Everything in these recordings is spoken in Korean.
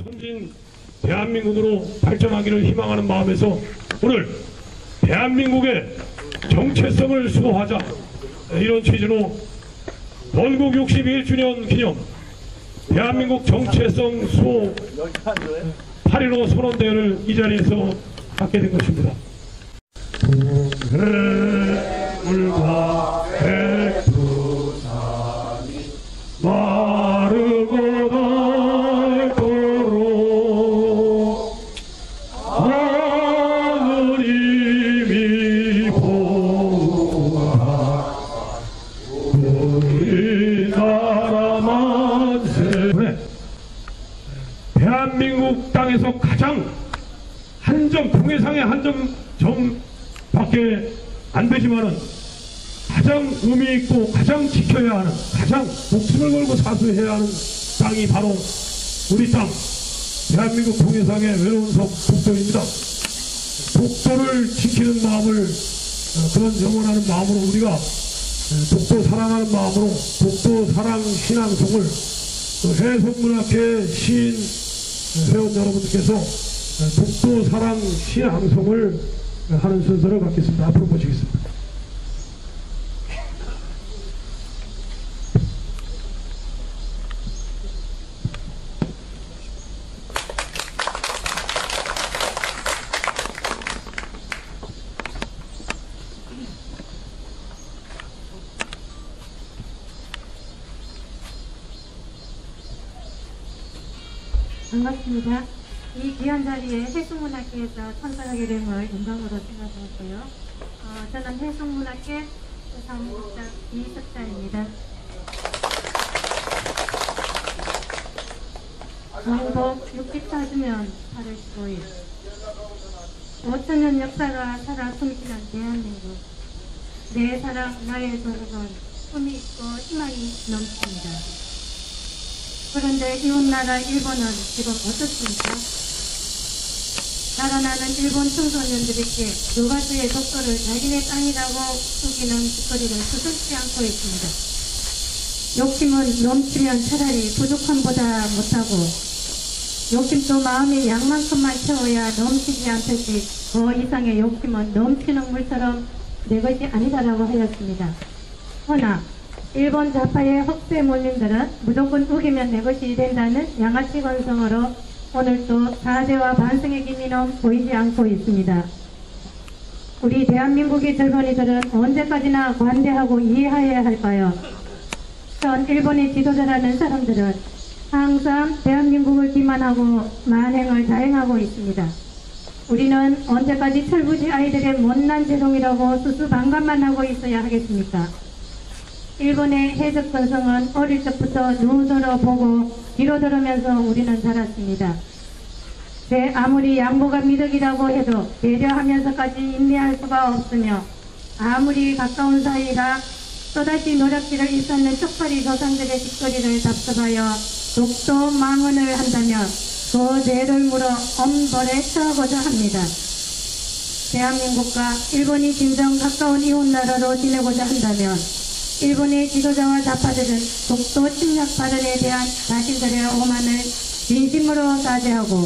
선진 대한민국으로 발전하기를 희망하는 마음에서 오늘 대한민국의 정체성을 수호하자 이런 취지로 건국 61주년 기념 대한민국 정체성 수호 8.15 선언대회를 이 자리에서 갖게 된 것입니다. 물과 백두산이 마르고 닳도록 하느님이 보라 우리나라 만세. 대한민국 땅에서 가장 한 점, 동해상의 한 점밖에 안 되지만은 가장 의미 있고 가장 지켜야 하는, 가장 목숨을 걸고 사수해야 하는 땅이 바로 우리 땅, 대한민국 동해상의 외로운 섬 독도입니다. 독도를 지키는 마음을, 그런 영원하는 마음으로 우리가 독도 사랑하는 마음으로 독도 사랑 신앙송을 해석문학회 시인 회원 여러분들께서 독도 사랑 신앙송을 하는 순서를 갖겠습니다. 앞으로 모시겠습니다. 반갑습니다. 이 귀한 자리에 해송문학회에서 참석하게 됨을 영광으로 생각하고요. 저는 해송문학회 사무국장 이석자입니다. 건국 64주년 8월 15일 5천년 역사가 살아 숨쉬는 대한민국. 내 사랑 나의 조국은 꿈이 있고 희망이 넘칩니다. 그런데 이웃나라 일본은 지금 어떻습니까? 자라나는 일본 청소년들에게 누가수의 독도를 자기네 땅이라고 속이는 짓거리를 서슴지 않고 있습니다. 욕심은 넘치면 차라리 부족함보다 못하고, 욕심도 마음의 양만큼만 채워야 넘치지 않듯이 그 이상의 욕심은 넘치는 물처럼 내 것이 아니다라고 하였습니다. 허나 일본 좌파의 헛배 몰림들은 무조건 우기면 내 것이 된다는 양아치 건성으로 오늘도 사죄와 반성의 기미는 보이지 않고 있습니다. 우리 대한민국의 젊은이들은 언제까지나 관대하고 이해해야 할까요? 전 일본의 지도자라는 사람들은 항상 대한민국을 기만하고 만행을 자행하고 있습니다. 우리는 언제까지 철부지 아이들의 못난 재롱이라고 수수방관만 하고 있어야 하겠습니까? 일본의 해적 건성은 어릴 적부터 눈으로 보고 귀로 들으면서 우리는 자랐습니다. 아무리 양보가 미덕이라고 해도 배려하면서까지 인내할 수가 없으며, 아무리 가까운 사이라 또다시 노략질을 일삼는 쪽팔이 조상들의 짓거리를 답습하여 독도 망언을 한다면 그 죄를 물어 엄벌에 처하고자 합니다. 대한민국과 일본이 진정 가까운 이웃나라로 지내고자 한다면 일본의 지도자와 좌파들은 독도 침략 발언에 대한 자신들의 오만을 진심으로 사죄하고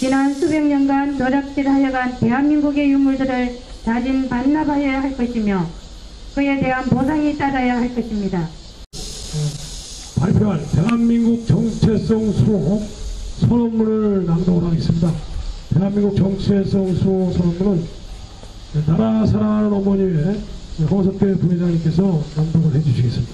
지난 수백 년간 노략질하여간 대한민국의 유물들을 자진 반납하여야 할 것이며 그에 대한 보상이 따라야 할 것입니다. 발표할 대한민국 정체성 수호 선언문을 낭독하겠습니다. 대한민국 정체성 수호 선언문은 나라 사랑하는 어머니의 홍석태 부회장님께서 낭독을 해주시겠습니다.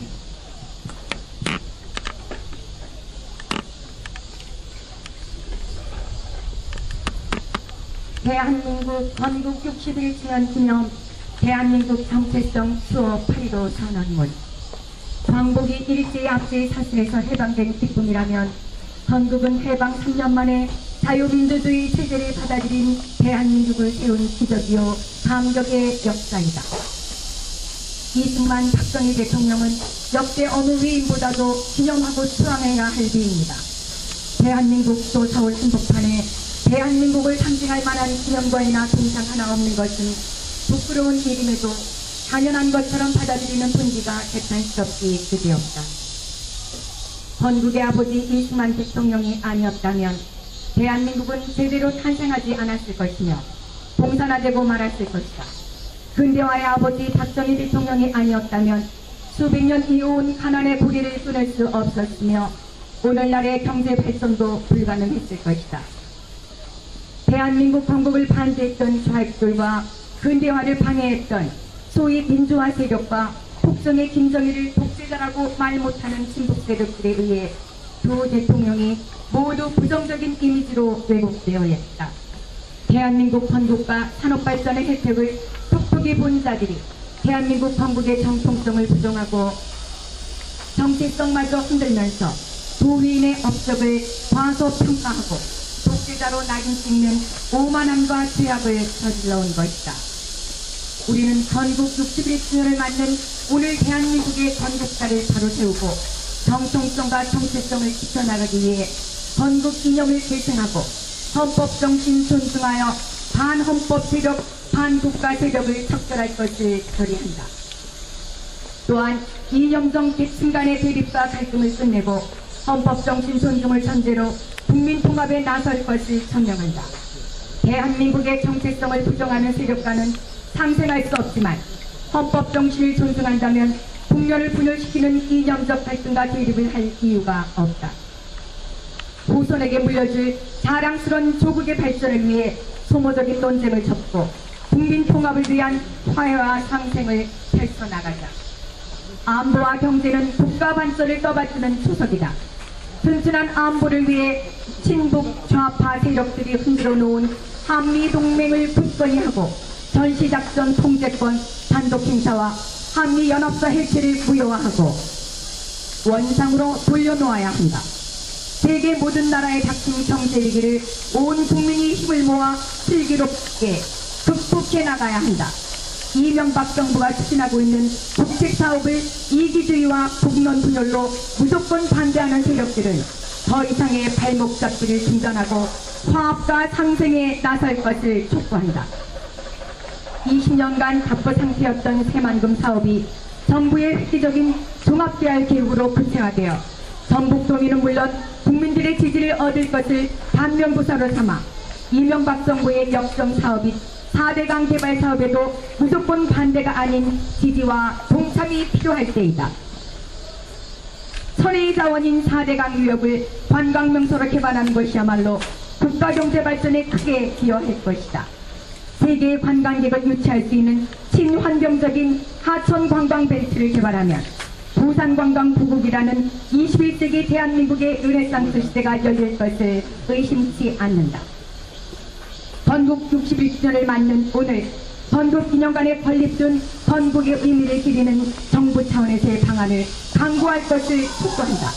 대한민국 건국 61주년 기념 대한민국 정체성 수호 8.15 선언문. 광복이 일제압제의 사슬에서 해방된 기쁨이라면 건국은 해방 3년 만에 자유민주주의 체제를 받아들인 대한민국을 세운 기적이요 감격의 역사이다. 이승만 박정희 대통령은 역대 어느 위인보다도 기념하고 수상해야 할 비입니다. 대한민국도 서울 한복판에 대한민국을 상징할 만한 기념관이나 동상 하나 없는 것은 부끄러운 일임에도 당연한 것처럼 받아들이는 분위기가 개탄스럽기 그지없다. 건국의 아버지 이승만 대통령이 아니었다면 대한민국은 제대로 탄생하지 않았을 것이며 봉산화되고 말았을 것이다. 근대화의 아버지 박정희 대통령이 아니었다면 수백 년 이어온 가난의 고리를 끊을 수 없었으며 오늘날의 경제 발전도 불가능했을 것이다. 대한민국 건국을 반대했던 좌익들과 근대화를 방해했던 소위 민주화 세력과 폭정의 김정일을 독재자라고 말 못하는 친북 세력들에 의해 두 대통령이 모두 부정적인 이미지로 왜곡되어 했다. 대한민국 건국과 산업발전의 혜택을 톡톡히 본 자들이 대한민국 건국의 정통성을 부정하고 정체성마저 흔들면서 도의인의 업적을 과소평가하고 독재자로 낙인 찍는 오만함과 죄악을 저질러온 것이다. 우리는 건국 61주년을 맞는 오늘 대한민국의 건국사를 바로 세우고 정통성과 정체성을 지켜나가기 위해 건국 이념을 계승하고 헌법정신 존중하여 반헌법 세력, 반국가 세력을 척결할 것을 결의한다. 또한 이념적 계층 간의 대립과 갈등을 끝내고 헌법정신 존중을 전제로 국민통합에 나설 것을 천명한다. 대한민국의 정체성을 부정하는 세력과는 상생할 수 없지만 헌법정신을 존중한다면 국면을 분열시키는 이념적 갈등과 대립을 할 이유가 없다. 후손에게 물려줄 자랑스러운 조국의 발전을 위해 소모적인 논쟁을 접고 국민 통합을 위한 화해와 상생을 펼쳐나가자. 안보와 경제는 국가 반전을 떠받드는 초석이다. 튼튼한 안보를 위해 친북 좌파 세력들이 흔들어 놓은 한미동맹을 굳건히 하고 전시작전 통제권 단독 행사와 한미연합사 해체를 무효화하고 원상으로 돌려놓아야 한다. 세계 모든 나라에 닥친 경제위기를 온 국민이 힘을 모아 슬기롭게 극복해 나가야 한다. 이명박 정부가 추진하고 있는 국책사업을 이기주의와 국론 분열로 무조건 반대하는 세력들은 더 이상의 발목 잡기를 중단하고 화합과 상생에 나설 것을 촉구한다. 20년간 답보 상태였던 새만금 사업이 정부의 획기적인 종합개발 계획으로 구체화되어 전북도민은 물론 국민들의 지지를 얻을 것을 반면교사로 삼아 이명박 정부의 역정 사업인 4대강 개발 사업에도 무조건 반대가 아닌 지지와 동참이 필요할 때이다. 천혜의 자원인 4대강 유역을 관광명소로 개발하는 것이야말로 국가경제 발전에 크게 기여할 것이다. 세계의 관광객을 유치할 수 있는 친환경적인 하천 관광 벨트를 개발하면 부산관광 부국이라는 21세기 대한민국의 르네상스 시대가 열릴 것을 의심치 않는다. 건국 61주년을 맞는 오늘 건국기념관에 건립된 건국의 의미를 기리는 정부 차원에서의 방안을 강구할 것을 촉구한다.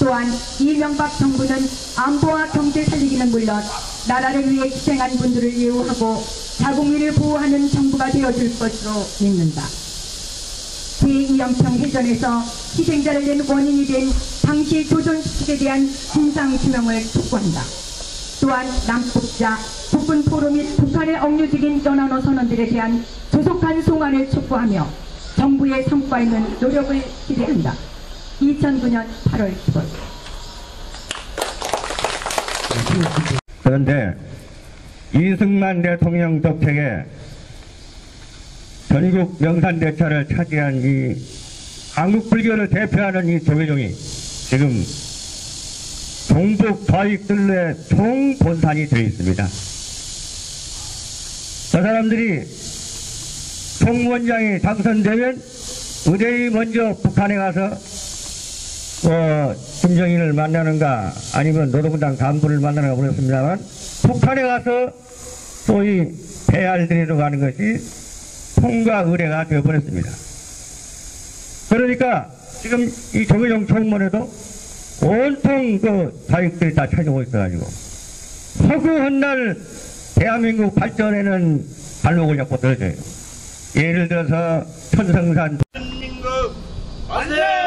또한 이명박 정부는 안보와 경제 살리기는 물론 나라를 위해 희생한 분들을 예우하고 자국민을 보호하는 정부가 되어줄 것으로 믿는다. 제2연평 해전에서 희생자를 낸 원인이 된 당시 조선식에 대한 진상규명을 촉구한다. 또한 남북자, 국군포로 및 북한의 억류직인 연안호 선원들에 대한 조속한 송환을 촉구하며 정부의 성과 있는 노력을 기대한다. 2009년 8월 10일. 그런데 이승만 대통령 덕택에 전국 명산대차를 차지한 이 한국불교를 대표하는 이 조계종이 지금 종북 좌익들의 총본산이 되어 있습니다. 저 사람들이 총무원장이 당선되면 의대히 먼저 북한에 가서 김정일을 만나는가 아니면 노동당 간부를 만나는가 모르겠습니다만 북한에 가서 소위 배알들이러 가는 것이 통과 의례가 되어버렸습니다. 그러니까 지금 이 조계종 총무원에도 온통 그 좌익들이 다 찾아오고 있어가지고 허구한 날 대한민국 발전에는 발목을 잡고 떨어져요. 예를 들어서 천성산 대한민국 만세!